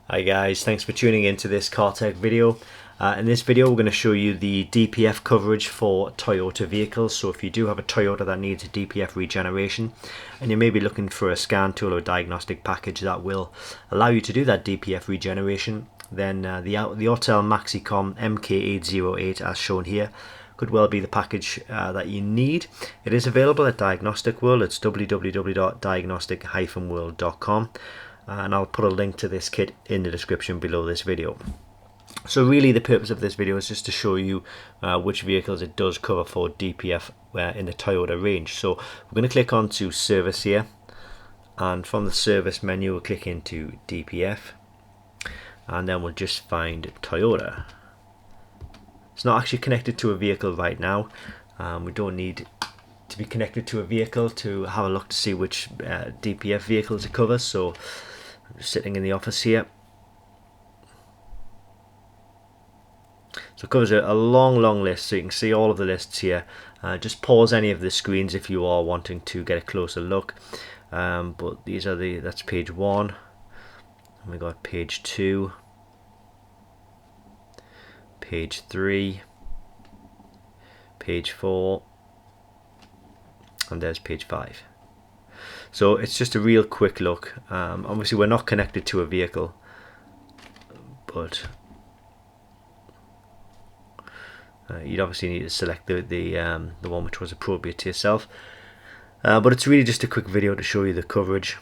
Hi guys, thanks for tuning into this car tech video. In this video we're going to show you the DPF coverage for Toyota vehicles. So if you do have a Toyota that needs a DPF regeneration and you may be looking for a scan tool or diagnostic package that will allow you to do that DPF regeneration, then the Autel Maxicom MK808 as shown here could well be the package that you need. It is available at Diagnostic World. It's www.diagnostic-world.com. And I'll put a link to this kit in the description below this video. So really the purpose of this video is just to show you which vehicles it does cover for DPF in the Toyota range. So we're going to click on to service here, and from the service menu we'll click into DPF, and then we'll just find Toyota. It's not actually connected to a vehicle right now. We don't need to be connected to a vehicle to have a look to see which DPF vehicles it covers. So I'm just sitting in the office here. So it covers a long list, so you can see all of the lists here. Just pause any of the screens if you are wanting to get a closer look. But these are that's page 1, and we got page 2, page 3, page 4, and there's page 5. So it's just a real quick look. Obviously we're not connected to a vehicle, but you'd obviously need to select the one which was appropriate to yourself. But it's really just a quick video to show you the coverage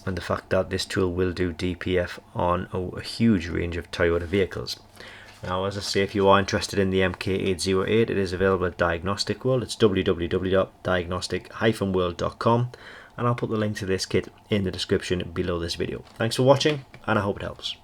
and the fact that this tool will do DPF on a huge range of Toyota vehicles. Now, as I say, if you are interested in the MK808, it is available at Diagnostic World. It's www.diagnostic-world.com, and I'll put the link to this kit in the description below this video. Thanks for watching, and I hope it helps.